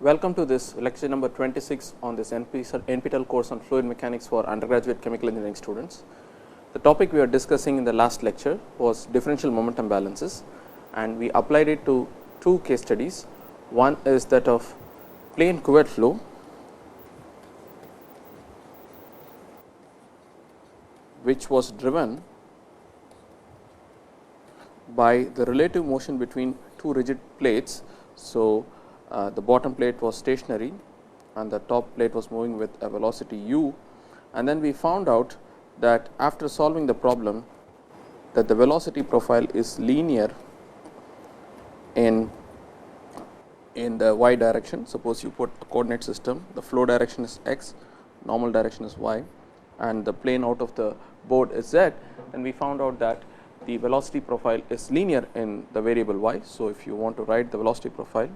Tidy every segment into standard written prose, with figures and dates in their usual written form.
Welcome to this lecture number 26 on this NPTEL course on fluid mechanics for undergraduate chemical engineering students. The topic we are discussing in the last lecture was differential momentum balances, and we applied it to two case studies. One is that of plane cuvette flow, which was driven by the relative motion between two rigid plates. So, the bottom plate was stationary and the top plate was moving with a velocity u, and then we found out that after solving the problem that the velocity profile is linear in the y direction. Suppose you put the coordinate system, the flow direction is x, normal direction is y, and the plane out of the board is z, and we found out that the velocity profile is linear in the variable y. So, if you want to write the velocity profile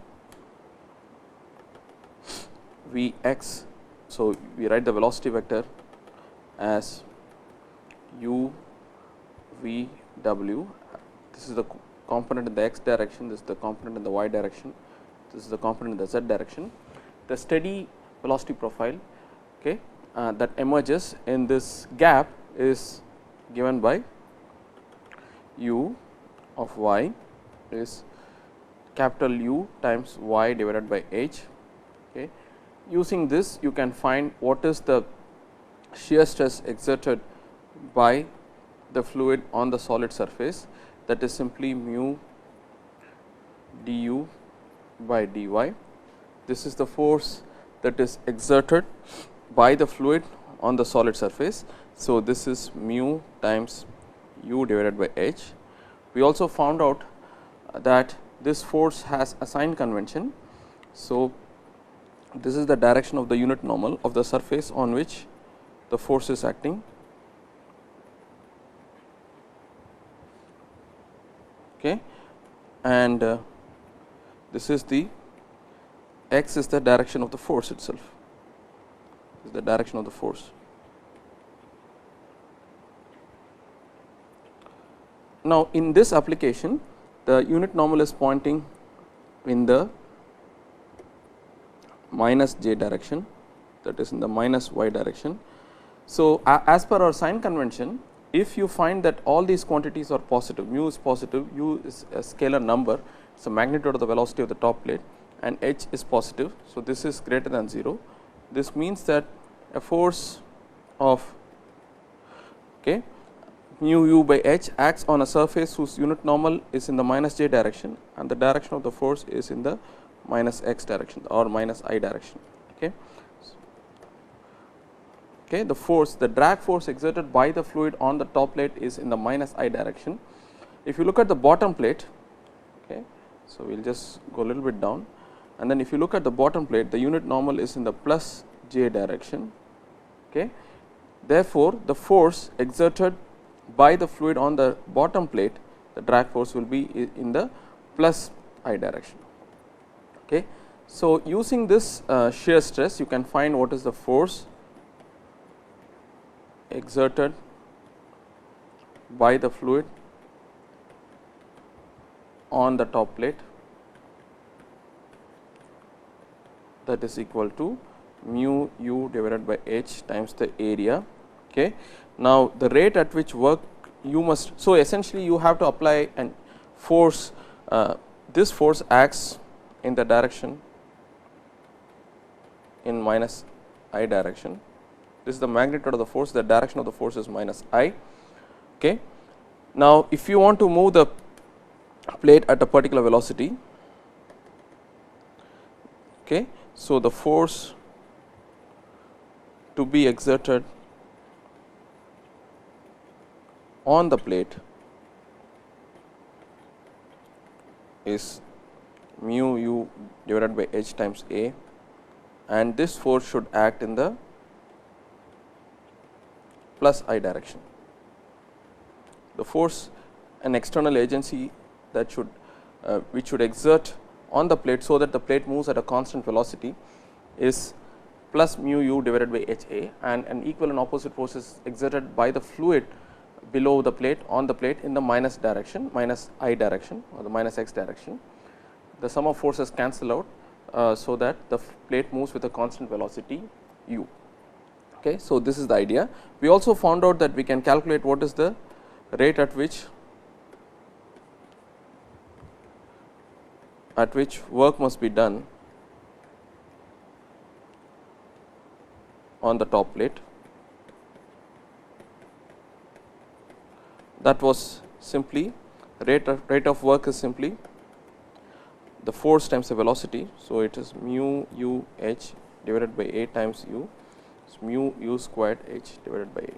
V x, so we write the velocity vector as u v w. This is the component in the x direction, this is the component in the y direction, this is the component in the z direction. The steady velocity profile, okay, that emerges in this gap is given by u of y is capital U times y divided by h. Okay. Using this, you can find what is the shear stress exerted by the fluid on the solid surface, that is simply mu du by dy. This is the force that is exerted by the fluid on the solid surface. So, this is mu times u divided by h. We also found out that this force has a sign convention. So, this is the direction of the unit normal of the surface on which the force is acting. Okay. And this is the x is the direction of the force itself, this is the direction of the force. Now, in this application, the unit normal is pointing in the minus j direction, that is in the minus y direction. So, as per our sign convention, if you find that all these quantities are positive, mu is positive, u is a scalar number, it is a magnitude of the velocity of the top plate, and h is positive. So, this is greater than 0. This means that a force of mu u by h acts on a surface whose unit normal is in the minus j direction, and the direction of the force is in the minus x direction or minus I direction. Okay. Okay, the force, the drag force exerted by the fluid on the top plate is in the minus I direction. If you look at the bottom plate, okay, so we will just go a little bit down, and then if you look at the bottom plate, the unit normal is in the plus j direction. Okay. Therefore, the force exerted by the fluid on the bottom plate, the drag force will be in the plus I direction. Okay. So, using this shear stress, you can find what is the force exerted by the fluid on the top plate, that is equal to mu u divided by h times the area. Okay. Now, the rate at which work you must, so essentially you have to apply an force, this force acts in the direction in minus I direction. This is the magnitude of the force, the direction of the force is minus I. Okay. Now, if you want to move the plate at a particular velocity, okay, so the force to be exerted on the plate is mu u divided by h times a, and this force should act in the plus I direction. The force, an external agency that should which should exert on the plate so that the plate moves at a constant velocity, is plus mu u divided by h a, and an equal and opposite force is exerted by the fluid below the plate on the plate in the minus direction, minus I direction or the minus x direction. The sum of forces cancel out, so that the plate moves with a constant velocity u. Okay. So, this is the idea. We also found out that we can calculate what is the rate at which work must be done on the top plate. That was simply rate of work is simply the force times the velocity. So, it is mu u h divided by a times u, it's mu u squared h divided by a.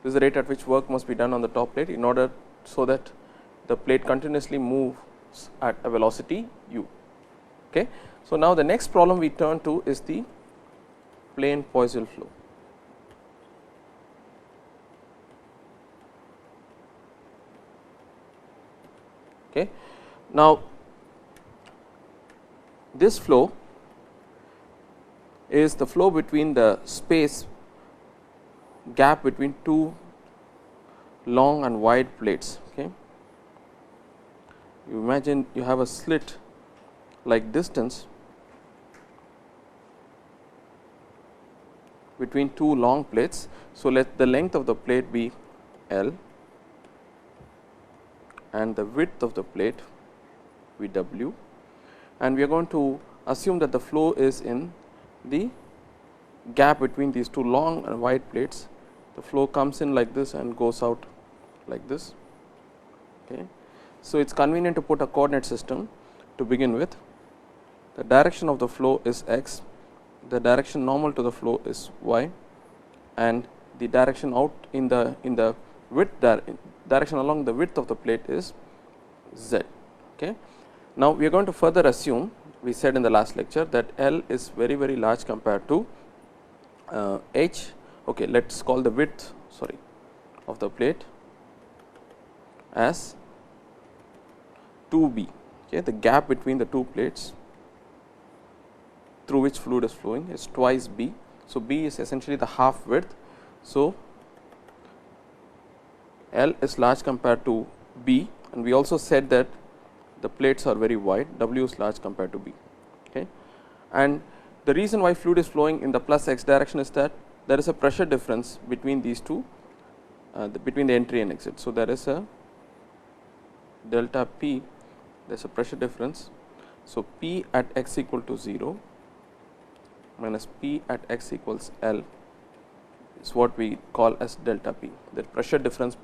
This is the rate at which work must be done on the top plate in order so that the plate continuously moves at a velocity u. Okay. So, now the next problem we turn to is the plane Poisson flow. Okay. Now, this flow is the flow between the space gap between two long and wide plates. Okay. You imagine you have a slit like distance between two long plates. So, let the length of the plate be L and the width of the plate be W, and we are going to assume that the flow is in the gap between these two long and wide plates. The flow comes in like this and goes out like this. Okay. So, it is convenient to put a coordinate system to begin with. The direction of the flow is x, the direction normal to the flow is y, and the direction out in the width direction along the width of the plate is z. Okay. Now, we are going to further assume, we said in the last lecture, that L is very large compared to h. Okay, let us call the width of the plate as 2b. Okay, the gap between the two plates through which fluid is flowing is twice b. So, b is essentially the half width. So, L is large compared to b, and we also said that the plates are very wide, W is large compared to b. Okay. And the reason why fluid is flowing in the plus x direction is that there is a pressure difference between these two, between the entry and exit. So, there is a delta P, there is a pressure difference. So, P at x equal to 0 minus P at x equals L is what we call as delta P, the pressure difference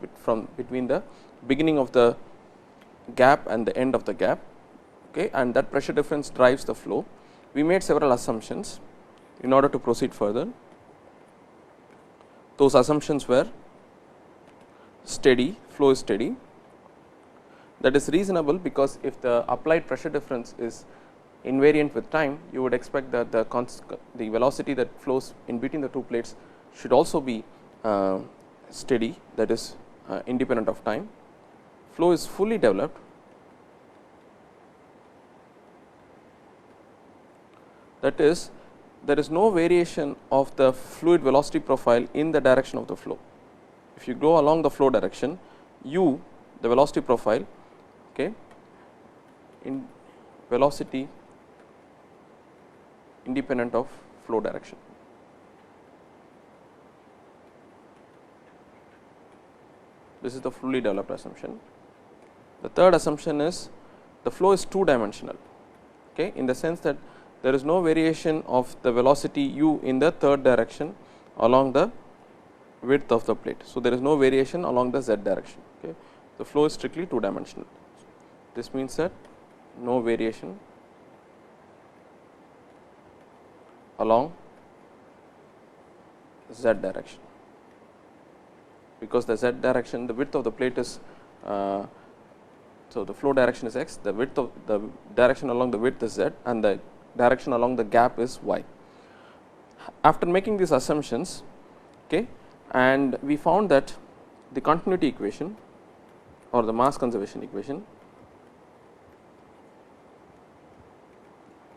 between the beginning of the gap and the end of the gap. Okay, and that pressure difference drives the flow. We made several assumptions in order to proceed further. Those assumptions were steady, flow is steady. That is reasonable, because if the applied pressure difference is invariant with time, you would expect that the velocity that flows in between the two plates should also be steady, that is independent of time. Flow is fully developed. That is, there is no variation of the fluid velocity profile in the direction of the flow. If you go along the flow direction, u, the velocity profile, okay, in velocity independent of flow direction. This is the fully developed assumption. The third assumption is the flow is two dimensional, okay, in the sense that there is no variation of the velocity u in the third direction along the width of the plate. So, there is no variation along the z direction. Okay. The flow is strictly two dimensional. This means that no variation along z direction, because the z direction, the width of the plate is so the flow direction is x, the width of the direction along the width is z, and the direction along the gap is y. After making these assumptions, okay, and we found that the continuity equation or the mass conservation equation,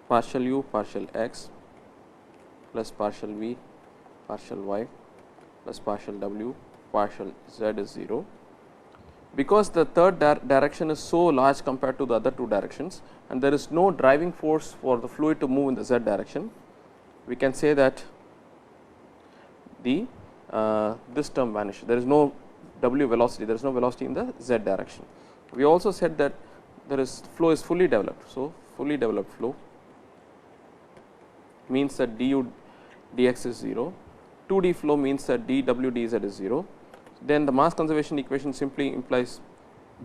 partial u partial x plus partial v partial y plus partial w partial z is 0, because the third direction is so large compared to the other two directions and there is no driving force for the fluid to move in the z direction, we can say that the this term vanishes. There is no w velocity, there is no velocity in the z direction. We also said that there is flow is fully developed. So, fully developed flow means that du dx is 0, 2D flow means that dw dz is 0. Then the mass conservation equation simply implies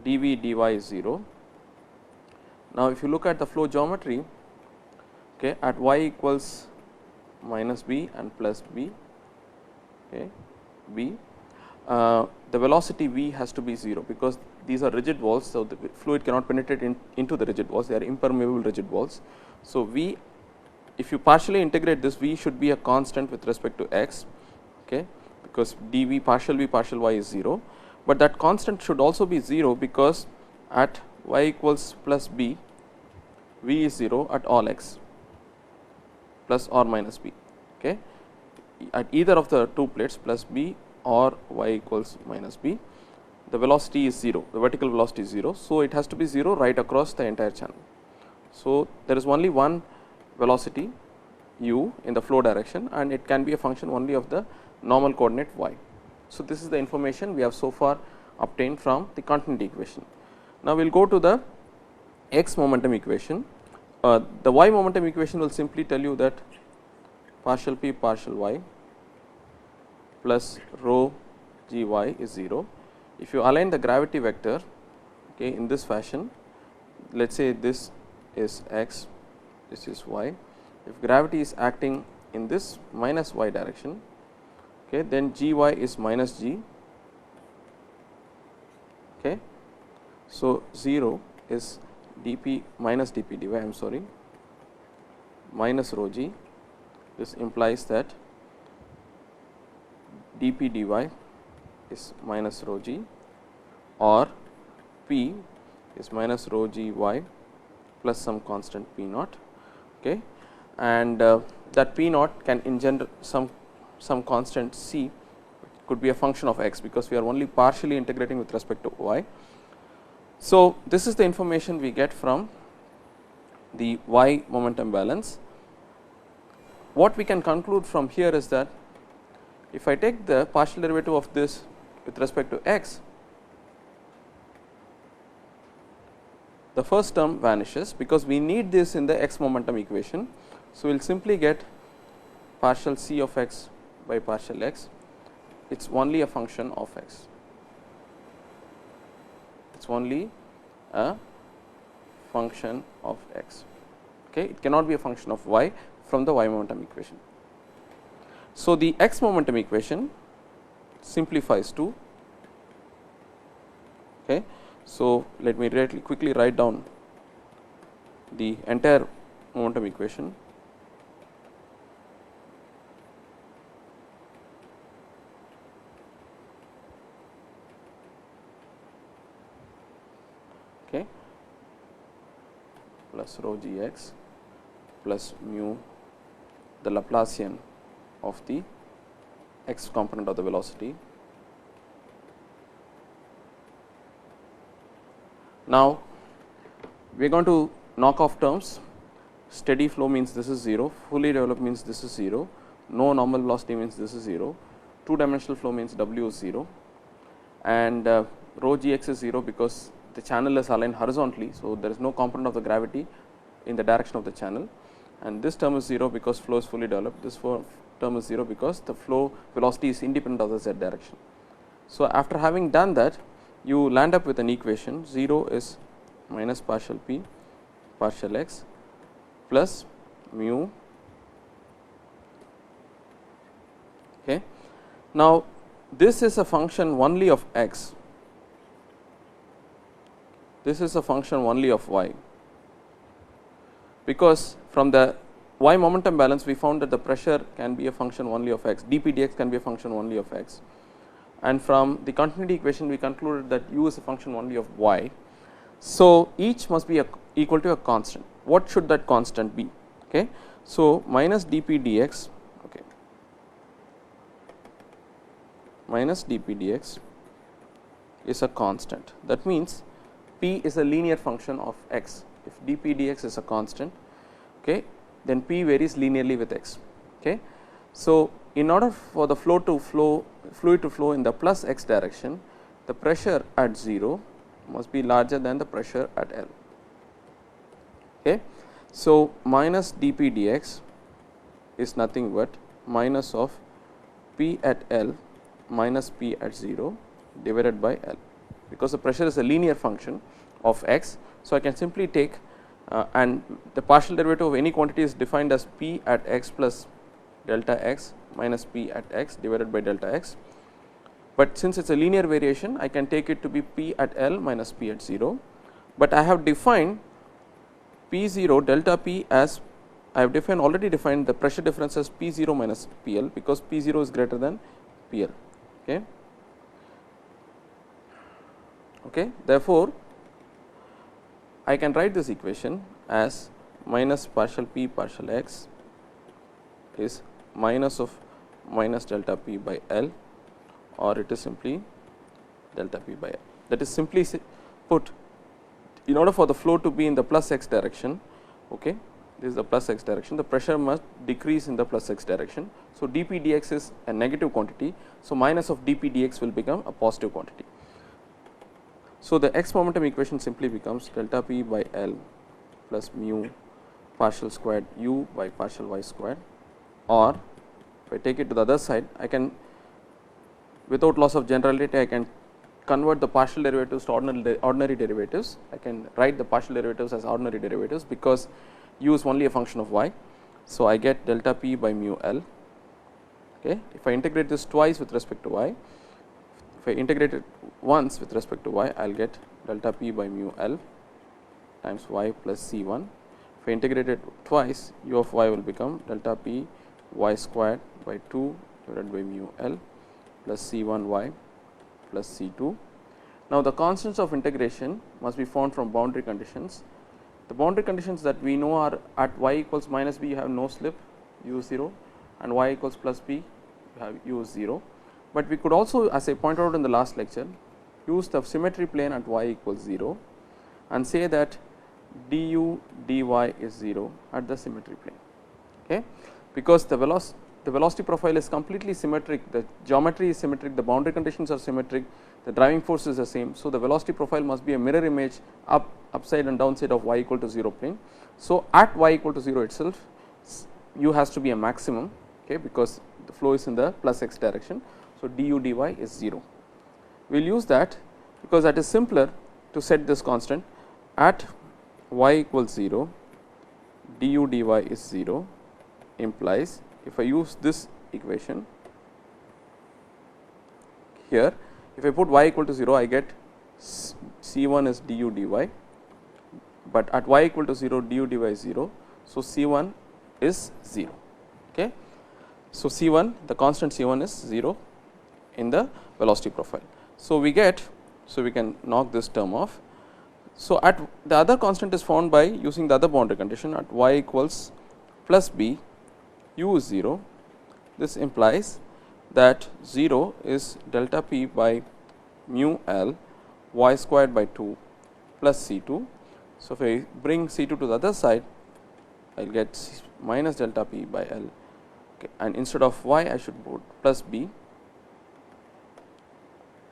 dV dy is 0. Now, if you look at the flow geometry, okay, at y equals minus b and plus b, okay, b, the velocity v has to be 0 because these are rigid walls. So, the fluid cannot penetrate into the rigid walls, they are impermeable rigid walls. So, v, if you partially integrate this, v should be a constant with respect to x, okay, because dv partial v partial y is 0, but that constant should also be 0 because at y equals plus b, v is 0 at all x plus or minus b, okay, at either of the two plates plus b or y equals minus b, the velocity is 0, the vertical velocity is 0. So, it has to be 0 right across the entire channel. So, there is only one velocity u in the flow direction and it can be a function only of the normal coordinate y. So, this is the information we have so far obtained from the continuity equation. Now, we will go to the x momentum equation. The y momentum equation will simply tell you that partial p partial y plus rho g y is 0. If you align the gravity vector, okay, in this fashion, let us say this is x, this is y. If gravity is acting in this minus y direction, okay, then g y is minus g. Okay. So, 0 is dp minus dp dy, I am sorry, minus rho g. This implies that dp dy is minus rho g or p is minus rho g y plus some constant p naught, okay, and that p naught can engender some constant c, could be a function of x because we are only partially integrating with respect to y. So, this is the information we get from the y momentum balance. What we can conclude from here is that if I take the partial derivative of this with respect to x, the first term vanishes because we need this in the x momentum equation. So, we will simply get partial c of x by partial x, it is only a function of x, it is only a function of x, okay. It cannot be a function of y from the y momentum equation. So, the x momentum equation simplifies to, okay. So, let me quickly write down the entire momentum equation. Okay, plus rho g x plus mu the Laplacian of the x component of the velocity. Now, we are going to knock off terms. Steady flow means this is 0, fully developed means this is 0, no normal velocity means this is 0, 2 dimensional flow means w is 0 and rho g x is 0 because the channel is aligned horizontally. So, there is no component of the gravity in the direction of the channel and this term is 0 because flow is fully developed, this term is 0 because the flow velocity is independent of the z direction. So, after having done that, you land up with an equation 0 is minus partial p partial x plus mu. Okay. Now, this is a function only of x, this is a function only of y, because from the y momentum balance we found that the pressure can be a function only of x, dp dx can be a function only of x, and from the continuity equation we concluded that u is a function only of y. So, each must be equal to a constant. What should that constant be? Okay. So, minus dp dx, okay, minus dp dx is a constant. That means, p is a linear function of x. If dp dx is a constant, okay, then p varies linearly with x. Okay. So, in order for the fluid to flow in the plus x direction, the pressure at 0 must be larger than the pressure at L. Okay. So, minus dp dx is nothing but minus of p at L minus p at 0 divided by L, because the pressure is a linear function of x. So, I can simply take and the partial derivative of any quantity is defined as p at x plus delta x minus p at x divided by delta x. But since it is a linear variation, I can take it to be p at L minus p at 0, but I have defined p 0 delta p as I have already defined the pressure difference as p 0 minus p L, because p 0 is greater than p L. Okay. Okay. Therefore, I can write this equation as minus partial p partial x is minus of minus delta p by L, or it is simply delta p by L. That is simply put, in order for the flow to be in the plus x direction, okay, this is the plus x direction, the pressure must decrease in the plus x direction. So, dp dx is a negative quantity. So, minus of dp dx will become a positive quantity. So, the x momentum equation simply becomes delta p by L plus mu partial squared u by partial y squared, or if I take it to the other side, I can, without loss of generality, I can convert the partial derivatives to ordinary derivatives. I can write the partial derivatives as ordinary derivatives, because u is only a function of y. So, I get delta p by mu L. Okay. If I integrate this twice with respect to y, if I integrate it once with respect to y, I will get delta p by mu L times y plus c 1. If I integrate it twice, u of y will become delta p y squared by 2 divided by mu L plus c 1 y plus c 2. Now, the constants of integration must be found from boundary conditions. The boundary conditions that we know are at y equals minus b, you have no slip, u is 0, and y equals plus b, you have u is 0. But we could also, as I pointed out in the last lecture, use the symmetry plane at y equals 0 and say that du dy is 0 at the symmetry plane. Okay. Because the velocity profile is completely symmetric, the geometry is symmetric, the boundary conditions are symmetric, the driving force is the same. So, the velocity profile must be a mirror image upside and downside of y equal to 0 plane. So, at y equal to 0 itself, u has to be a maximum, okay, because the flow is in the plus x direction. So, du dy is 0. We will use that, because that is simpler to set this constant at y equals 0, du dy is 0, implies, if I use this equation here, if I put y equal to 0, I get c 1 is du dy, but at y equal to 0 du dy is 0. So, c 1 is 0. Okay. So, c 1, the constant c 1 is 0 in the velocity profile. So, we get, so we can knock this term off. So, at the other constant is found by using the other boundary condition at y equals plus b, u is 0. This implies that 0 is delta p by mu L y squared by 2 plus c 2. So, if I bring c 2 to the other side, I will get minus delta p by L, okay, and instead of y I should put plus b.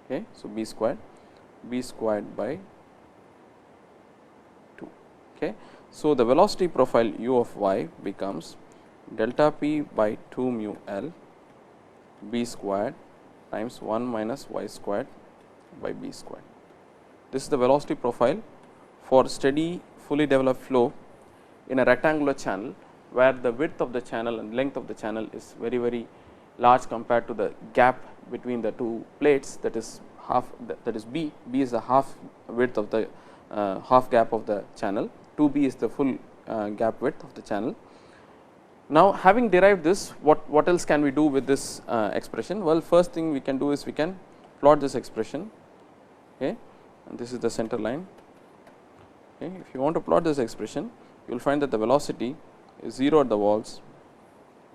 Okay. So, b squared by 2. Okay. So, the velocity profile u of y becomes delta p by 2 mu L b squared times 1 minus y squared by b squared. This is the velocity profile for steady fully developed flow in a rectangular channel, where the width of the channel and length of the channel is very large compared to the gap between the two plates, that is half, that is b is the half width of the half gap of the channel, 2b is the full gap width of the channel. Now, having derived this, what else can we do with this expression? Well, first thing we can do is we can plot this expression, okay, and this is the center line. Okay. If you want to plot this expression, you will find that the velocity is 0 at the walls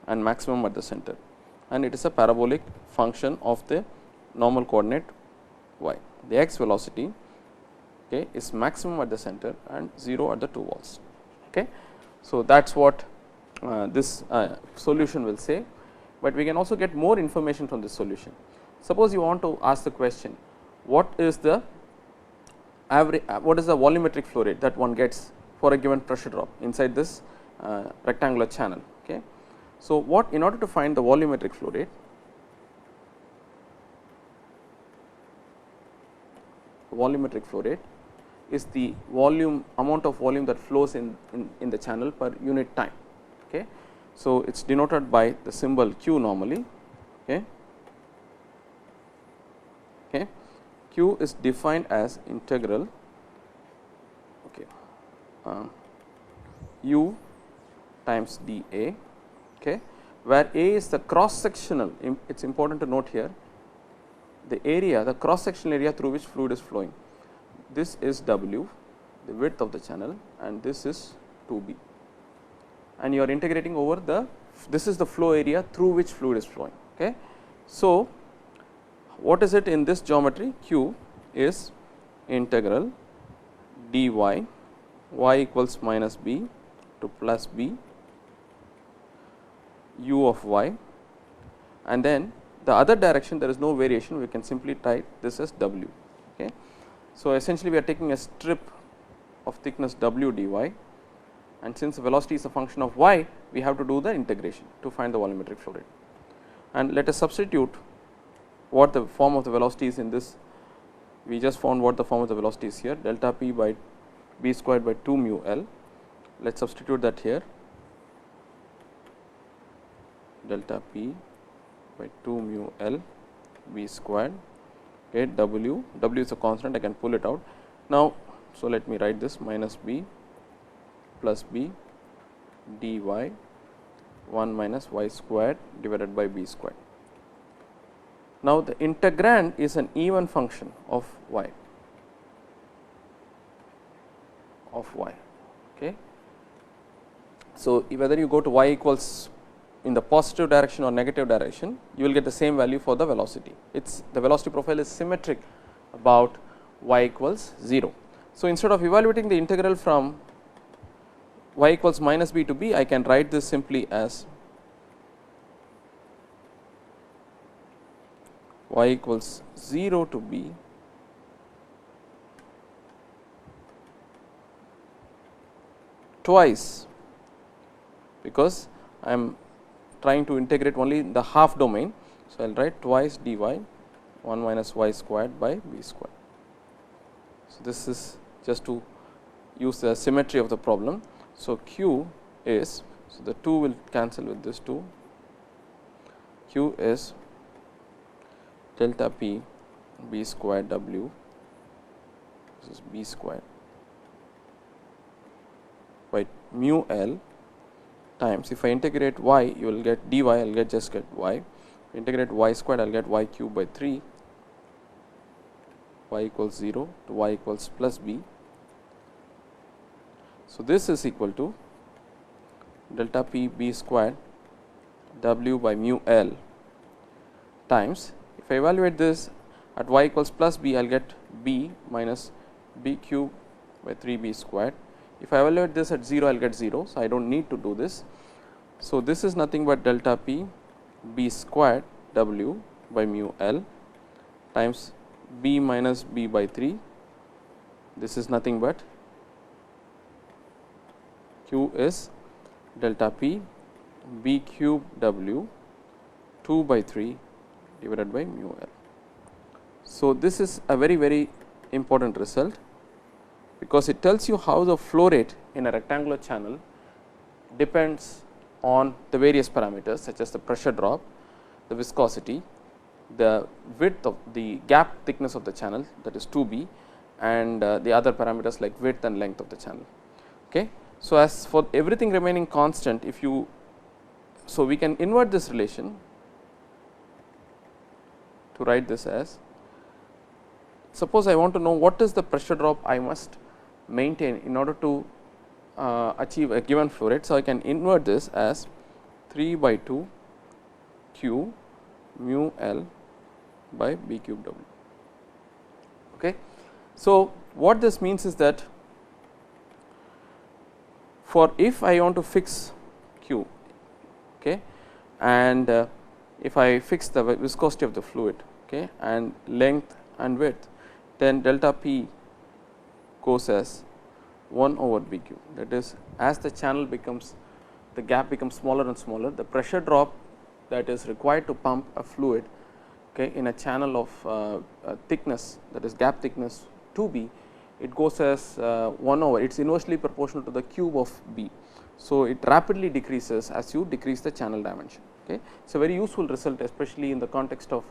and maximum at the center, and it is a parabolic function of the normal coordinate y. the x velocity, okay, is maximum at the center and 0 at the 2 walls. Okay. So, that is what this solution will say, but we can also get more information from this solution. Suppose you want to ask the question, what is the average, what is the volumetric flow rate that one gets for a given pressure drop inside this rectangular channel. Okay. So, what in order to find the volumetric flow rate, is the volume amount of volume that flows in the channel per unit time. Okay. So, it is denoted by the symbol Q normally. Okay. Okay. Q is defined as integral, okay, U times dA, okay, where A is the cross sectional. It is important to note here the area, the cross sectional area through which fluid is flowing. This is W, the width of the channel, and this is 2B, and you are integrating over the, this is the flow area through which fluid is flowing. Okay. So, what is it in this geometry? Q is integral dy y equals minus b to plus b u of y, and then the other direction there is no variation, we can simply write this as w. Okay. So, essentially we are taking a strip of thickness w dy, and since the velocity is a function of y, we have to do the integration to find the volumetric flow rate. And let us substitute what the form of the velocity is in this. We just found what the form of the velocity is here, delta p by b squared by 2 mu L. Let us substitute that here, delta p by 2 mu L b squared, okay, w is a constant, I can pull it out now. So, let me write this minus b plus b dy 1 minus y squared divided by b squared. Now, the integrand is an even function of y, okay. So, whether you go to y equals in the positive direction or negative direction, you will get the same value for the velocity. It's the velocity profile is symmetric about y equals 0. So, instead of evaluating the integral from y equals minus b to b, I can write this simply as y equals 0 to b twice, because I am trying to integrate only the half domain. So, I will write twice dy 1 minus y squared by b squared. So, this is just to use the symmetry of the problem. So, q is, so the 2 will cancel with this 2, q is delta p b squared w, this is b squared by mu L times, if I integrate y, you will get dy, I will just get y, integrate y squared, I will get y cube by 3, y equals 0 to y equals plus b. So, this is equal to delta p b squared w by mu L times, if I evaluate this at y equals plus b, I will get b minus b cube by 3b squared. If I evaluate this at 0, I will get 0. So, I do not need to do this. So, this is nothing but delta p b squared w by mu L times b minus b by 3. This is nothing but q is delta p b cube w 2 by 3 divided by mu L. So, this is a very important result, because it tells you how the flow rate in a rectangular channel depends on the various parameters such as the pressure drop, the viscosity, the width of the gap thickness of the channel, that is 2b, and the other parameters like width and length of the channel. Okay. So, as for everything remaining constant, if you, so we can invert this relation to write this as, suppose I want to know what is the pressure drop I must maintain in order to achieve a given flow rate. So, I can invert this as 3 by 2 q mu L by b cube w. Okay. So, what this means is that for if I want to fix q, okay, and if I fix the viscosity of the fluid, okay, and length and width, then delta p goes as 1 over B q. That is, as the channel becomes, the gap becomes smaller and smaller, the pressure drop that is required to pump a fluid, okay, in a channel of thickness, that is gap thickness 2 B, it goes as 1 over, it is inversely proportional to the cube of B. So, it rapidly decreases as you decrease the channel dimension. Okay. It is a very useful result, especially in the context of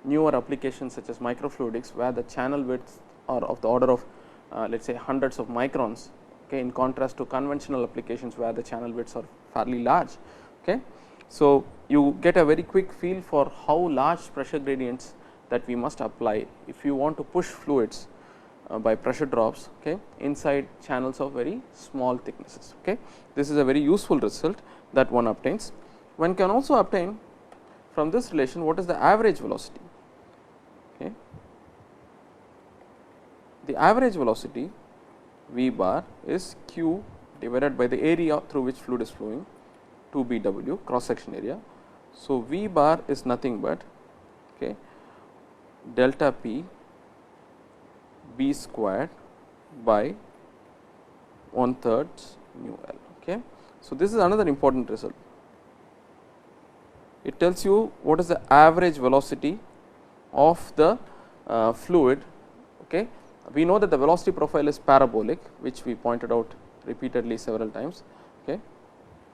newer applications such as microfluidics, where the channel widths are of the order of let us say hundreds of microns, okay, in contrast to conventional applications where the channel widths are fairly large. Okay. So, you get a very quick feel for how large pressure gradients that we must apply if you want to push fluids by pressure drops, okay, inside channels of very small thicknesses. Okay. This is a very useful result that one obtains. One can also obtain from this relation what is the average velocity. Okay. The average velocity V bar is q divided by the area through which fluid is flowing, 2 B W cross section area. So, V bar is nothing but, okay, delta P B squared by 1/3 mu L. Okay. So, this is another important result. It tells you what is the average velocity of the fluid. Okay. We know that the velocity profile is parabolic, which we pointed out repeatedly several times. Okay.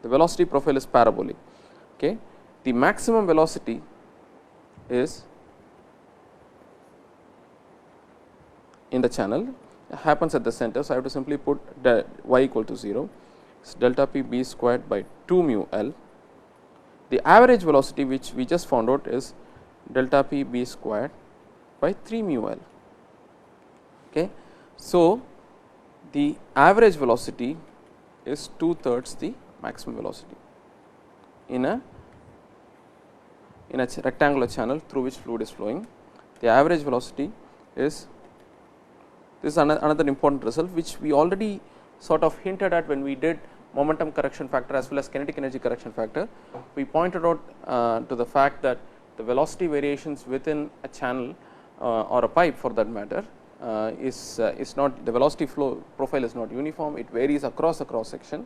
The velocity profile is parabolic. Okay. The maximum velocity is in the channel, happens at the center. So, I have to simply put y equal to 0, it's delta p b squared by 2 mu L. The average velocity which we just found out is delta p b squared by 3 mu L. Okay. So, the average velocity is 2/3 the maximum velocity in a rectangular channel through which fluid is flowing. The average velocity is, this is another important result which we already sort of hinted at when we did momentum correction factor as well as kinetic energy correction factor. We pointed out to the fact that the velocity variations within a channel or a pipe for that matter is not, the velocity flow profile is not uniform, it varies across the cross section,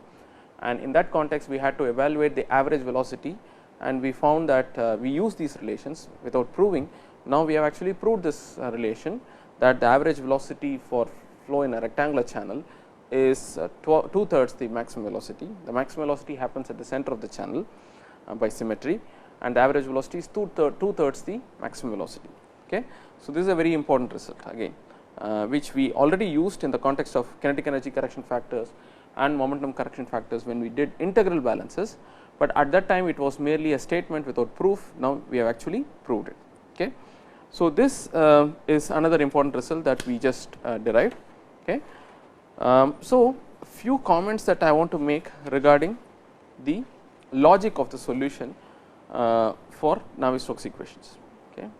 and in that context we had to evaluate the average velocity, and we found that we use these relations without proving. Now, we have actually proved this relation, that the average velocity for flow in a rectangular channel is 2/3 the maximum velocity. The maximum velocity happens at the center of the channel by symmetry, and the average velocity is 2/3 the maximum velocity. Okay. So, this is a very important result again, which we already used in the context of kinetic energy correction factors and momentum correction factors when we did integral balances, but at that time it was merely a statement without proof. Now, we have actually proved it. Okay. So, this is another important result that we just derived. Okay. So, few comments that I want to make regarding the logic of the solution for Navier-Stokes equations. Okay.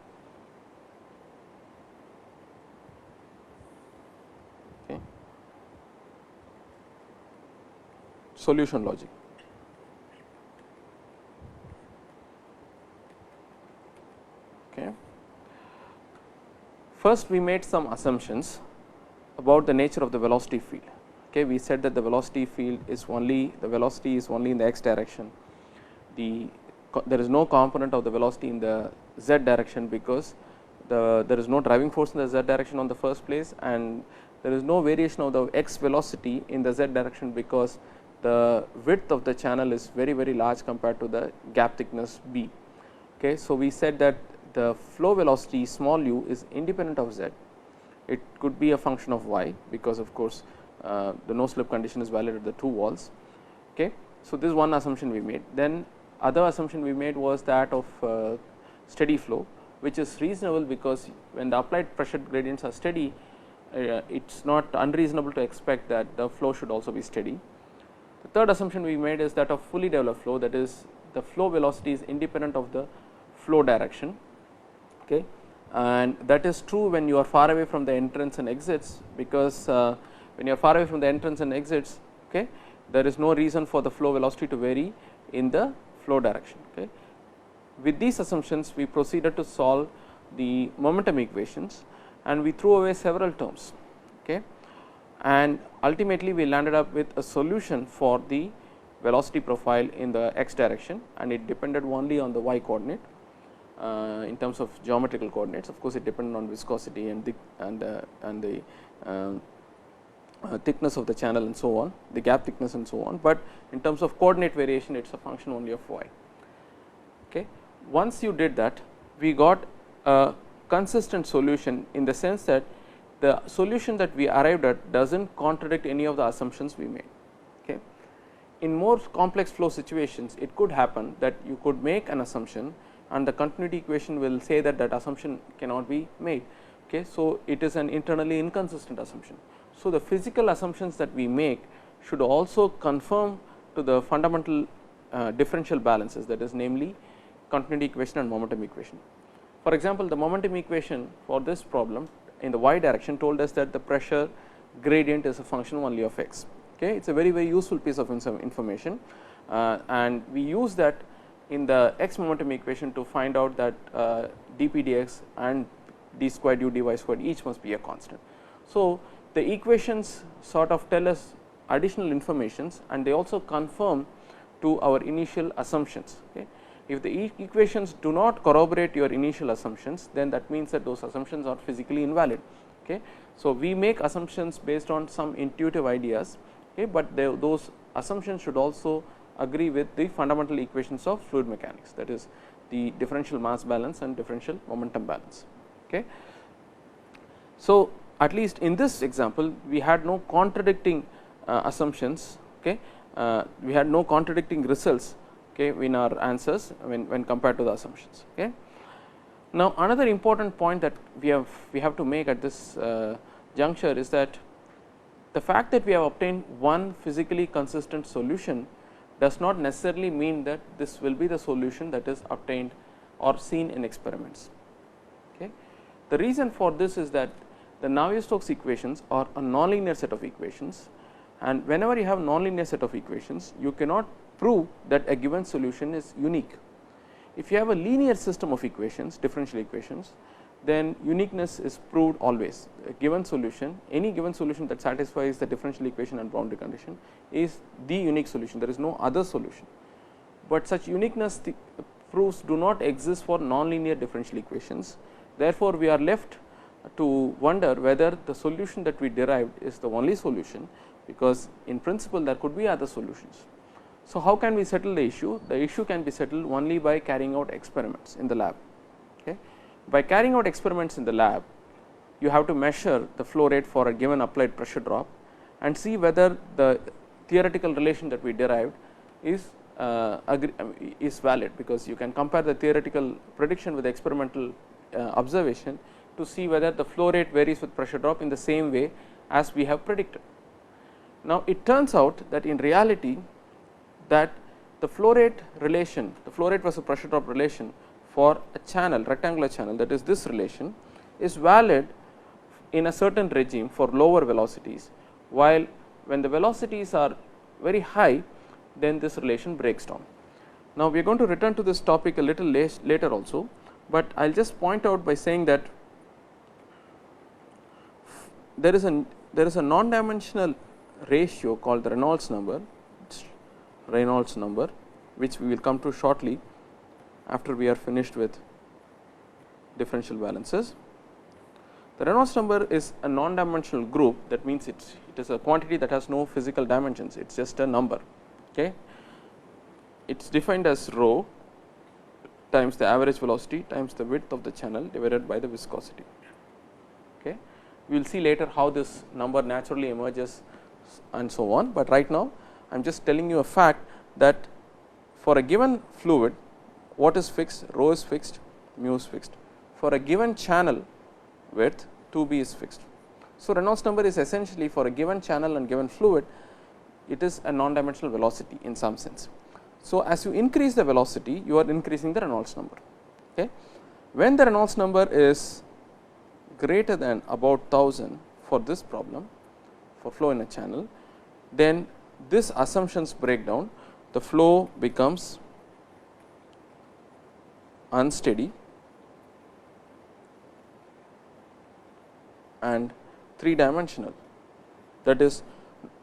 Okay. Solution logic. Okay. First, we made some assumptions about the nature of the velocity field. Okay, we said that the velocity field is only, the velocity is only in the x direction. There is no component of the velocity in the z direction, because there is no driving force in the z direction on the first place, and there is no variation of the x velocity in the z direction, because the width of the channel is very large compared to the gap thickness b. Okay, so, we said that the flow velocity small u is independent of z. It could be a function of y, because of course, the no slip condition is valid at the two walls. Okay. So, this is one assumption we made. Then other assumption we made was that of steady flow, which is reasonable, because when the applied pressure gradients are steady, it is not unreasonable to expect that the flow should also be steady. The third assumption we made is that of fully developed flow, that is the flow velocity is independent of the flow direction. Okay. and that is true when you are far away from the entrance and exits, because when you are far away from the entrance and exits, okay, there is no reason for the flow velocity to vary in the flow direction. Okay. With these assumptions, we proceeded to solve the momentum equations, and we threw away several terms, okay, and ultimately we landed up with a solution for the velocity profile in the x direction, and it depended only on the y coordinate. In terms of geometrical coordinates, of course, it depended on viscosity and the thickness of the channel and so on, the gap thickness and so on, but in terms of coordinate variation, it is a function only of y. Okay. Once you did that, we got a consistent solution, in the sense that the solution that we arrived at does not contradict any of the assumptions we made. Okay. In more complex flow situations, it could happen that you could make an assumption and the continuity equation will say that that assumption cannot be made. Okay. So, it is an internally inconsistent assumption. So, the physical assumptions that we make should also conform to the fundamental differential balances, that is namely continuity equation and momentum equation. For example, the momentum equation for this problem in the y direction told us that the pressure gradient is a function only of x. Okay. It is a very useful piece of information, and we use that in the x momentum equation to find out that dp dx and d squared u dy squared each must be a constant. So, the equations sort of tell us additional informations, and they also confirm to our initial assumptions. Okay. If the equations do not corroborate your initial assumptions, then that means that those assumptions are physically invalid. Okay. So, we make assumptions based on some intuitive ideas, okay, but those assumptions should also agree with the fundamental equations of fluid mechanics, that is the differential mass balance and differential momentum balance. Okay. So, at least in this example, we had no contradicting assumptions, okay. We had no contradicting results, okay, in our answers when compared to the assumptions. Okay. Now, another important point that we have to make at this juncture is that the fact that we have obtained one physically consistent solution does not necessarily mean that this will be the solution that is obtained or seen in experiments. Okay. The reason for this is that the Navier-Stokes equations are a nonlinear set of equations, and whenever you have nonlinear set of equations, you cannot prove that a given solution is unique. If you have a linear system of equations, differential equations, then uniqueness is proved always. A given solution, any given solution that satisfies the differential equation and boundary condition is the unique solution, there is no other solution. But such uniqueness proofs do not exist for nonlinear differential equations. Therefore, we are left to wonder whether the solution that we derived is the only solution, because in principle there could be other solutions. So, how can we settle the issue? The issue can be settled only by carrying out experiments in the lab. Okay. By carrying out experiments in the lab, you have to measure the flow rate for a given applied pressure drop and see whether the theoretical relation that we derived is valid, because you can compare the theoretical prediction with the experimental observation to see whether the flow rate varies with pressure drop in the same way as we have predicted. Now, it turns out that in reality that the flow rate relation, the flow rate versus pressure drop relation for a channel, rectangular channel, that is this relation, is valid in a certain regime for lower velocities, while when the velocities are very high, then this relation breaks down. Now, we are going to return to this topic a little later also, but I will just point out by saying that there is a non-dimensional ratio called the Reynolds number, which we will come to shortly after we are finished with differential balances. The Reynolds number is a non-dimensional group, that means it is a quantity that has no physical dimensions, it is just a number. Okay. It is defined as rho times the average velocity times the width of the channel divided by the viscosity. Okay. We will see later how this number naturally emerges and so on, but right now I am just telling you a fact that for a given fluid, what is fixed? Rho is fixed, mu is fixed. For a given channel width, 2b is fixed. So, Reynolds number is essentially for a given channel and given fluid, it is a non-dimensional velocity in some sense. So, as you increase the velocity, you are increasing the Reynolds number. Okay. When the Reynolds number is greater than about 1000 for this problem for flow in a channel, then this assumptions break down, the flow becomes unsteady and 3 dimensional. That is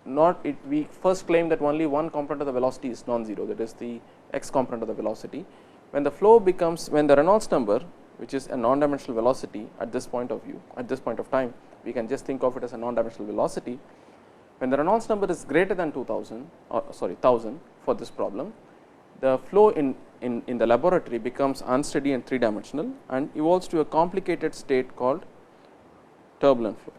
not it, we first claim that only one component of the velocity is non-zero, that is the x component of the velocity. When the flow becomes, when the Reynolds number, which is a non-dimensional velocity at this point of view, at this point of time, we can just think of it as a non-dimensional velocity. When the Reynolds number is greater than 2000 or sorry 1000 for this problem, the flow in the laboratory becomes unsteady and 3 dimensional and evolves to a complicated state called turbulent flow.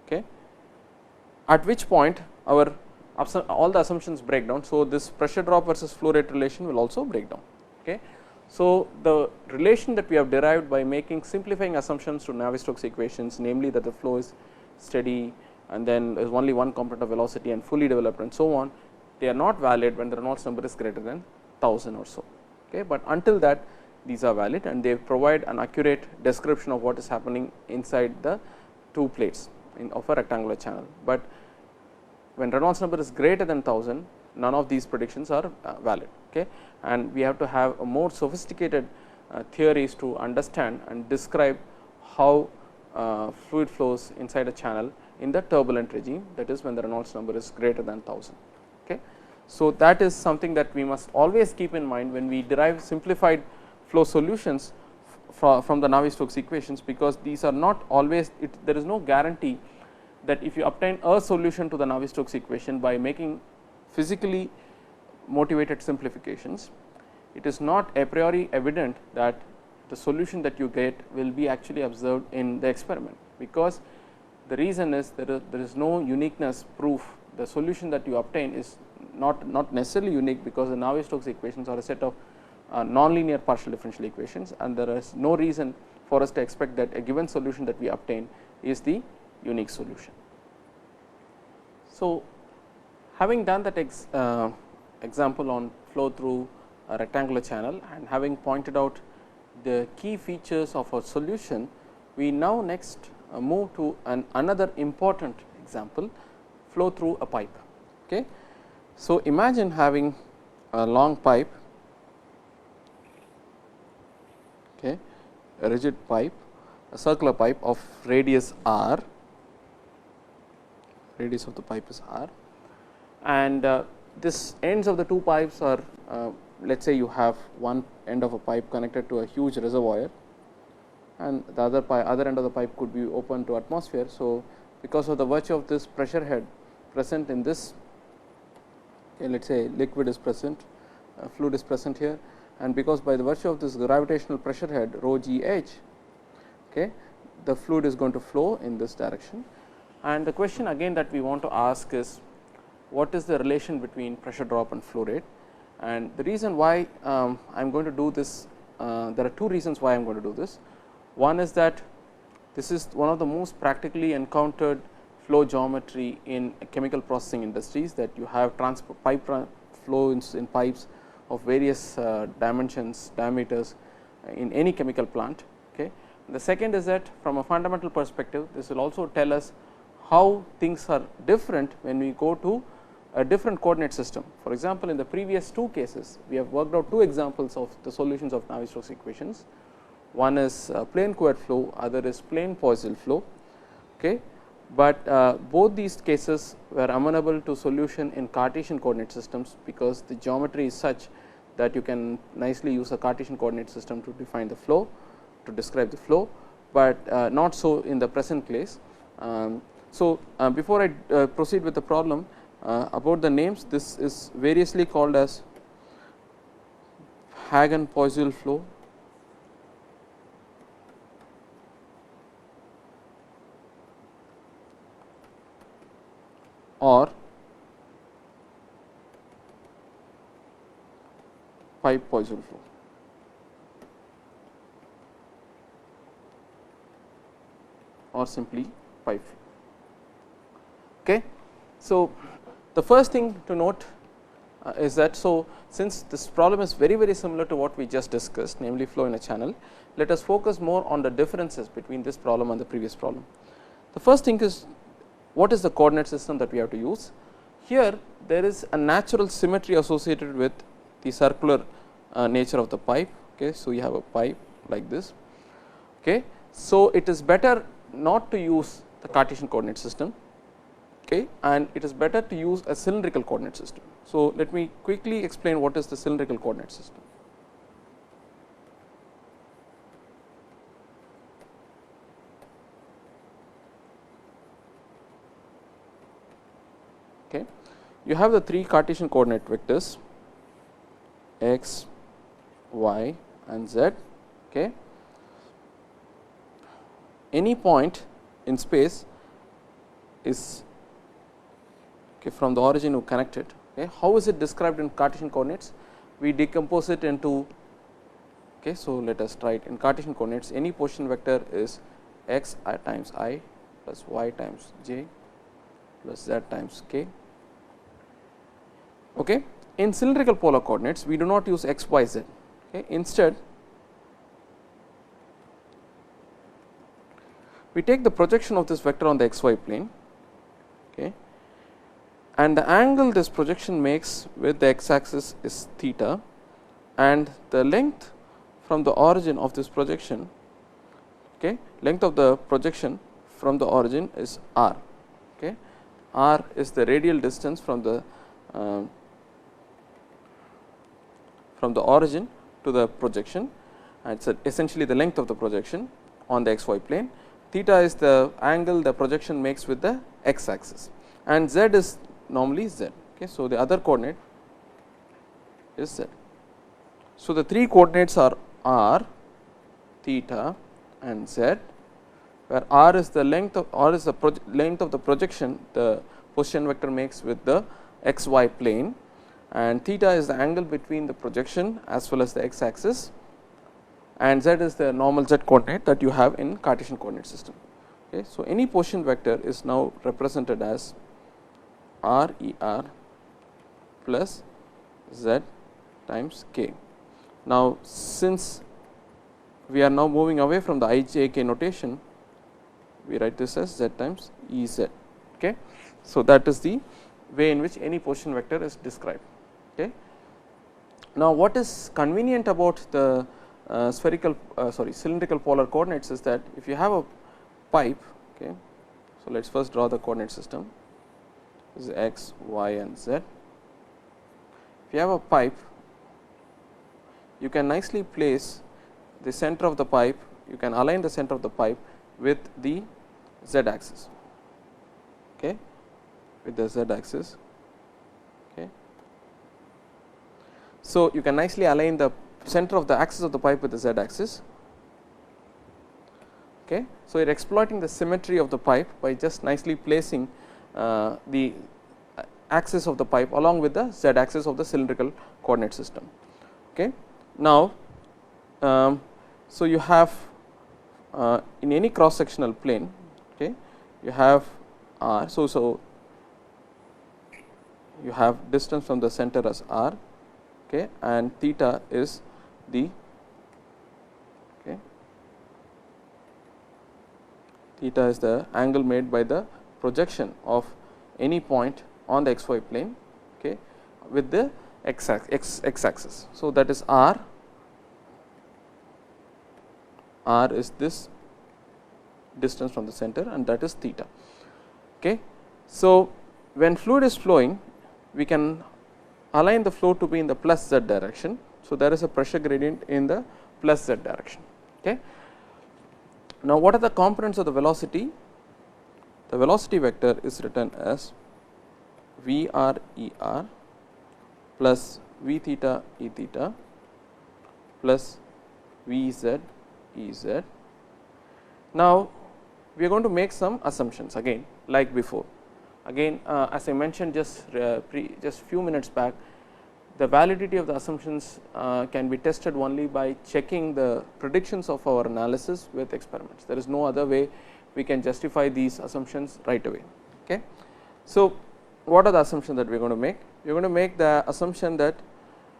Okay. At which point our all the assumptions break down. So, this pressure drop versus flow rate relation will also break down. Okay. So, the relation that we have derived by making simplifying assumptions to Navier-Stokes equations, namely that the flow is steady and then there is only one component of velocity and fully developed and so on, they are not valid when the Reynolds number is greater than 1000 or so. Okay. But until that, these are valid and they provide an accurate description of what is happening inside the two plates of a rectangular channel. But when Reynolds number is greater than 1000, none of these predictions are valid. Okay. And we have to have a more sophisticated theories to understand and describe how fluid flows inside a channel in the turbulent regime, that is when the Reynolds number is greater than 1000. Okay. So, that is something that we must always keep in mind when we derive simplified flow solutions from the Navier-Stokes equations, because these are not always, there is no guarantee that if you obtain a solution to the Navier-Stokes equation by making physically motivated simplifications, it is not a priori evident that the solution that you get will be actually observed in the experiment, because the reason is there is no uniqueness proof. The solution that you obtain is not necessarily unique, because the Navier-Stokes equations are a set of nonlinear partial differential equations, and there is no reason for us to expect that a given solution that we obtain is the unique solution. So, having done that example on flow through a rectangular channel and having pointed out the key features of a solution, we now next move to another important example, flow through a pipe. Okay. So, imagine having a long pipe, okay, a rigid pipe, a circular pipe of radius r, radius of the pipe is r, and this ends of the two pipes are let us say you have one end of a pipe connected to a huge reservoir and the other end of the pipe could be open to atmosphere. So, because of the virtue of this pressure head present in this, okay, let us say liquid is present, fluid is present here, and because by the virtue of this gravitational pressure head rho g h, okay, the fluid is going to flow in this direction. And the question again that we want to ask is, what is the relation between pressure drop and flow rate? And the reason why I am going to do this, there are two reasons why I am going to do this. One is that this is one of the most practically encountered flow geometry in chemical processing industries, that you have pipe flows in pipes of various dimensions, diameters in any chemical plant. Okay. The second is that from a fundamental perspective, this will also tell us how things are different when we go to a different coordinate system. For example, in the previous two cases, we have worked out two examples of the solutions of Navier-Stokes equations. One is plane coed flow, other is plane Poisson flow. Okay. But both these cases were amenable to solution in Cartesian coordinate systems, because the geometry is such that you can nicely use a Cartesian coordinate system to define the flow, to describe the flow, but not so in the present case. So, before I proceed with the problem, about the names, this is variously called as Hagen-Poisson flow, or pipe Poisson flow. Or simply pipe flow. Okay. So, the first thing to note is that, so since this problem is very similar to what we just discussed, namely flow in a channel, let us focus more on the differences between this problem and the previous problem. The first thing is, what is the coordinate system that we have to use? Here there is a natural symmetry associated with the circular nature of the pipe. Okay. So, you have a pipe like this. Okay. So, it is better not to use the Cartesian coordinate system, okay, and it is better to use a cylindrical coordinate system. So, let me quickly explain what is the cylindrical coordinate system. Okay. You have the three Cartesian coordinate vectors x, y and z. Okay. Any point in space is, okay, from the origin you connect it. Okay. How is it described in Cartesian coordinates? We decompose it into, okay, so let us try it in Cartesian coordinates. Any position vector is x times I plus y times j plus z times k. Okay. In cylindrical polar coordinates, we do not use x, y, z. Okay. Instead, we take the projection of this vector on the x y plane, okay, and the angle this projection makes with the x axis is theta, and the length from the origin of this projection, okay, length of the projection from the origin is r. Okay. R is the radial distance from the origin to the projection, and it is essentially the length of the projection on the x y plane. Theta is the angle the projection makes with the x axis, and z is normally z. Okay. So, the other coordinate is z. So, the three coordinates are r, theta and z, where r is the length of length of the projection the position vector makes with the x y plane, and theta is the angle between the projection as well as the x axis, and z is the normal z coordinate that you have in Cartesian coordinate system. Okay. So, any position vector is now represented as r e r plus z times k. Now, since we are now moving away from the I j k notation, we write this as z times E z. Okay. So, that is the way in which any position vector is described. Okay. Now, what is convenient about the cylindrical polar coordinates is that if you have a pipe, okay, so let us first draw the coordinate system. This is x, y and z. If you have a pipe, you can nicely place the center of the pipe, you can align the center of the pipe with the z axis, okay, with the z axis. Okay. So, you can nicely align the center of the axis of the pipe with the z axis. Okay. So, you are exploiting the symmetry of the pipe by just nicely placing the axis of the pipe along with the z axis of the cylindrical coordinate system. Okay. Now, so you have in any cross sectional plane, okay, you have r. So, you have distance from the center as r, okay, and theta is the, okay, theta is the angle made by the projection of any point on the x y plane, okay, with the x axis. So, that is r is this distance from the center, and that is theta. Okay. So, when fluid is flowing, we can align the flow to be in the plus z direction. So, there is a pressure gradient in the plus z direction. Okay. Now, what are the components of the velocity? The velocity vector is written as v r e r plus v theta e theta plus v z e z. Now, we are going to make some assumptions again like before. Again, as I mentioned just few minutes back, the validity of the assumptions can be tested only by checking the predictions of our analysis with experiments. There is no other way we can justify these assumptions right away. Okay. So, what are the assumptions that we are going to make? We are going to make the assumption that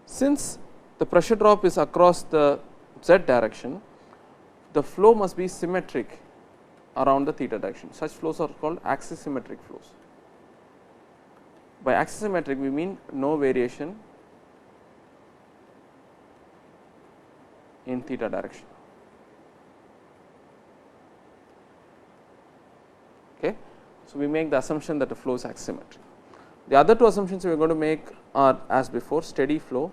since the pressure drop is across the z direction, the flow must be symmetric around the theta direction. Such flows are called axisymmetric flows. By axisymmetric we mean no variation in theta direction. Okay. So, we make the assumption that the flow is axisymmetric. The other two assumptions we are going to make are as before: steady flow,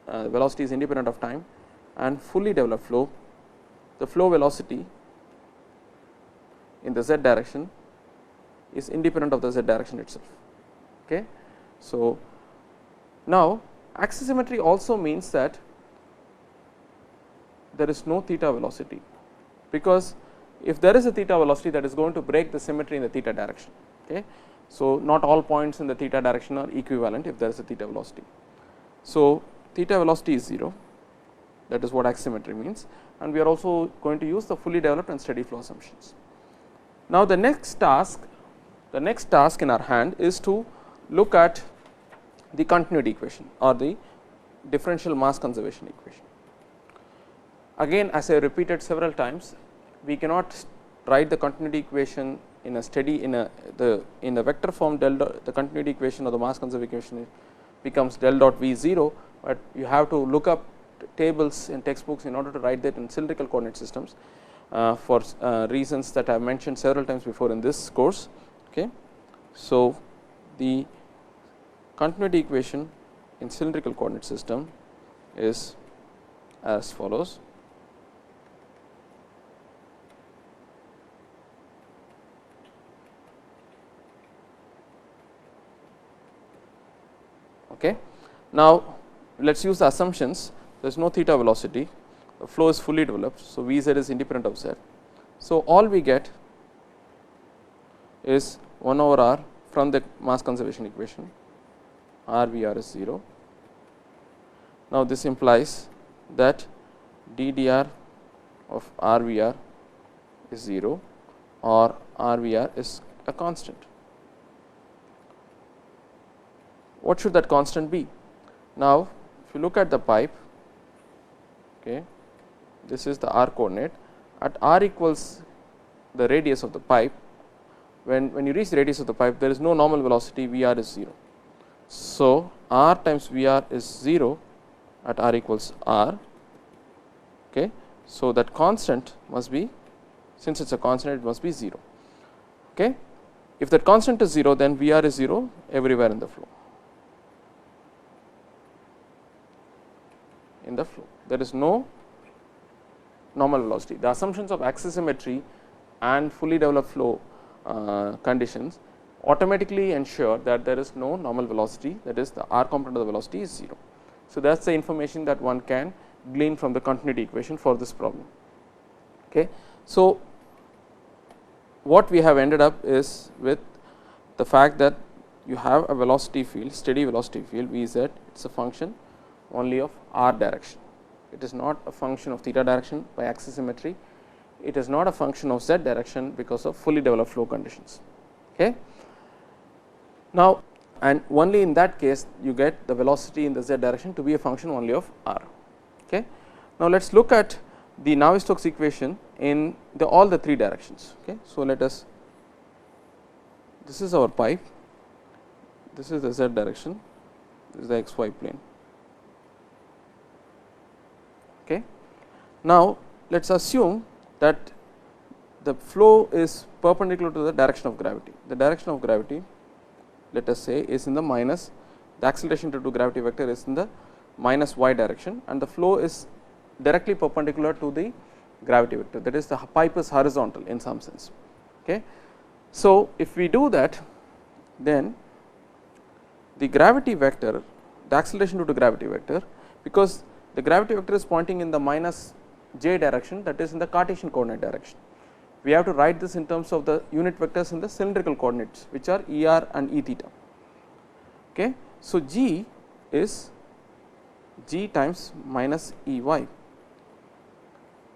velocity is independent of time, and fully developed flow, the flow velocity in the z direction is independent of the z direction itself. Okay. So, now axisymmetry also means that there is no theta velocity, because if there is a theta velocity, that is going to break the symmetry in the theta direction. Okay. So, not all points in the theta direction are equivalent if there is a theta velocity. So, theta velocity is 0, that is what axisymmetry means, and we are also going to use the fully developed and steady flow assumptions. Now, the next task in our hand is to look at the continuity equation or the differential mass conservation equation. Again, as I repeated several times, we cannot write the continuity equation in a steady in the vector form. Del dot, the continuity equation or the mass conservation equation becomes del dot V 0, but you have to look up tables in textbooks in order to write that in cylindrical coordinate systems for reasons that I have mentioned several times before in this course. Okay. So, the continuity equation in cylindrical coordinate system is as follows. Okay. Now, let us use the assumptions. There is no theta velocity, the flow is fully developed. So, V z is independent of z. So, all we get is 1 over r from the mass conservation equation, r V r is 0. Now, this implies that d d r of r V r is 0 or r V r is a constant. What should that constant be? Now, if you look at the pipe, okay, this is the r coordinate. At r equals the radius of the pipe, when you reach the radius of the pipe, there is no normal velocity, V r is 0. So, r times V r is 0 at r equals r. Okay. So, that constant must be, since it is a constant, it must be 0. Okay. If that constant is 0, then V r is 0 everywhere in the flow. There is no normal velocity. The assumptions of axisymmetry and fully developed flow conditions automatically ensure that there is no normal velocity, that is the r component of the velocity is 0. So, that is the information that one can glean from the continuity equation for this problem. Okay. So, what we have ended up is with the fact that you have a velocity field, steady velocity field V z, it is a function only of r direction. It is not a function of theta direction by axisymmetry. It is not a function of z direction because of fully developed flow conditions. Okay. Now, and only in that case you get the velocity in the z direction to be a function only of r. Okay. Now, let us look at the Navier-Stokes equation in all the three directions. Okay. So, let us, this is our pipe, this is the z direction, this is the xy plane. Okay. Now, let us assume that the flow is perpendicular to the direction of gravity. The direction of gravity, let us say, is in the minus, the acceleration due to gravity vector is in the minus y direction, and the flow is directly perpendicular to the gravity vector, that is the pipe is horizontal in some sense. Okay. So, if we do that, then the gravity vector, the acceleration due to gravity vector, because the gravity vector is pointing in the minus j direction, that is in the Cartesian coordinate direction. We have to write this in terms of the unit vectors in the cylindrical coordinates, which are E r and E theta. Okay. So, g is g times minus E y,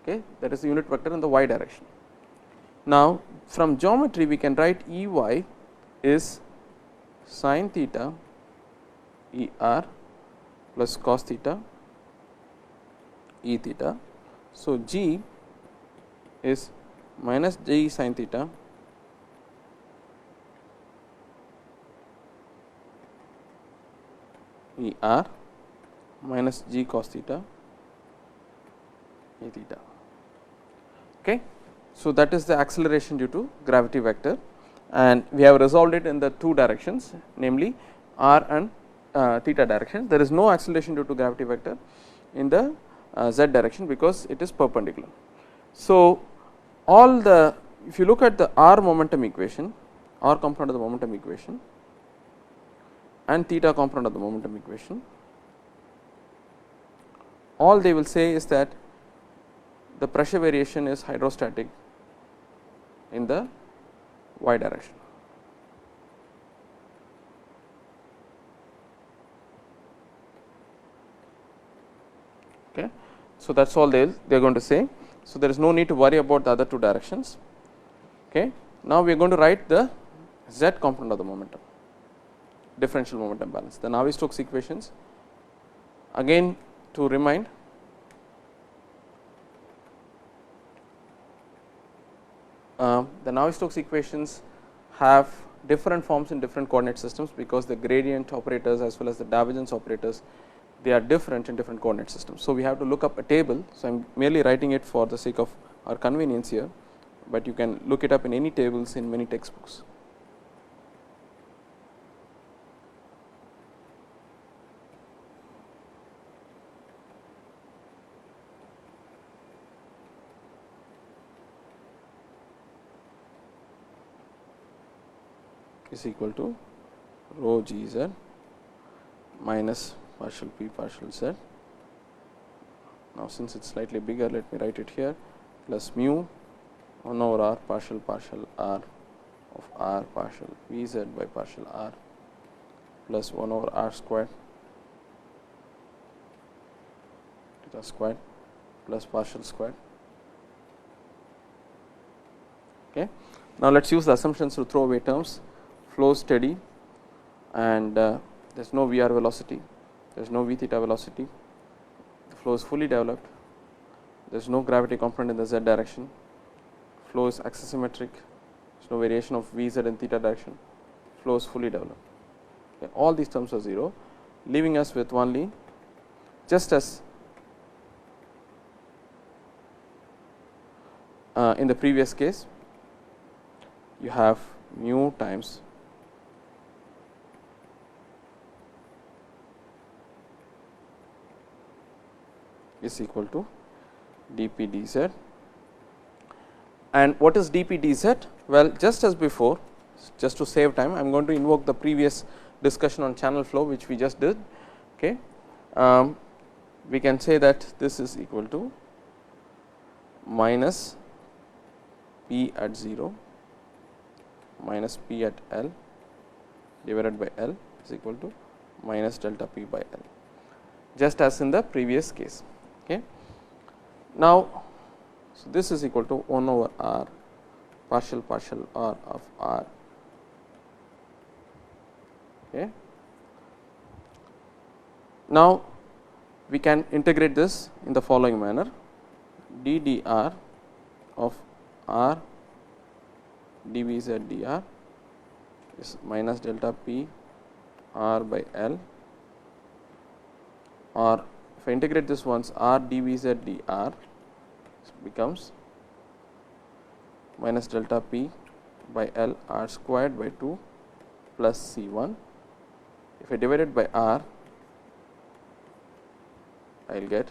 okay, that is the unit vector in the y direction. Now, from geometry we can write E y is sin theta E r plus cos theta E theta. So, G is minus G sin theta E r minus G cos theta E theta. Okay. So, that is the acceleration due to gravity vector, and we have resolved it in the two directions, namely r and theta direction. There is no acceleration due to gravity vector in the z direction because it is perpendicular. So, all the, if you look at the r momentum equation, r component of the momentum equation and theta component of the momentum equation, all they will say is that the pressure variation is hydrostatic in the y direction. Okay. So, that is all they are going to say. So, there is no need to worry about the other two directions. Okay. Now, we are going to write the z component of the momentum, differential momentum balance, the Navier-Stokes equations. Again, to remind, the Navier-Stokes equations have different forms in different coordinate systems, because the gradient operators as well as the divergence operators, they are different in different coordinate systems. So, we have to look up a table. So, I am merely writing it for the sake of our convenience here, but you can look it up in any tables in many textbooks. Is equal to rho g z minus partial p partial z. Now, since it is slightly bigger, let me write it here, plus mu 1 over r partial r of r partial v z by partial r plus 1 over r squared theta squared plus partial squared. Okay. Now, let us use the assumptions to throw away terms. Flow steady, and there is no V r velocity, there is no V theta velocity, the flow is fully developed, there is no gravity component in the z direction, flow is axisymmetric, there is no variation of V z in theta direction, flow is fully developed. Okay. All these terms are 0, leaving us with only, just as in the previous case, you have mu times is equal to dp dz. And what is dp dz? Well, just as before, just to save time, I am going to invoke the previous discussion on channel flow, which we just did. Okay. We can say that this is equal to minus p at 0 minus p at L divided by L is equal to minus delta p by L, just as in the previous case. Okay. Now, so this is equal to 1 over r partial r of r. Okay. Now, we can integrate this in the following manner: d dr of r dvz dr is minus delta p r by L, or if I integrate this once, r dvz dr becomes minus delta p by L r squared by 2 plus C1. If I divide it by r, I will get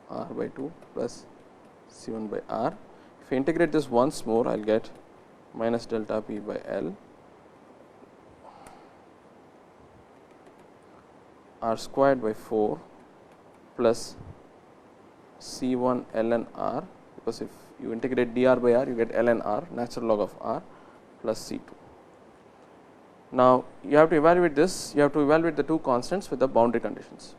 r by 2 plus C1 by r. If I integrate this once more, I will get minus delta p by L r squared by 4 plus C1 ln r, because if you integrate dr by r, you get ln r, natural log of r, plus C2. Now, you have to evaluate this, you have to evaluate the two constants with the boundary conditions.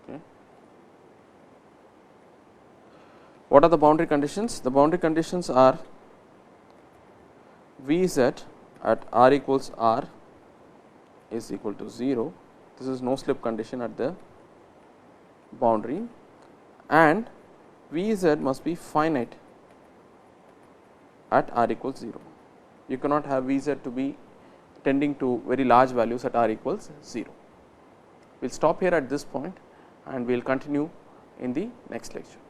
Okay. What are the boundary conditions? The boundary conditions are V z at r equals r is equal to 0. This is no slip condition at the boundary, and V z must be finite at r equals 0. You cannot have V z to be tending to very large values at r equals 0. We will stop here at this point and we will continue in the next lecture.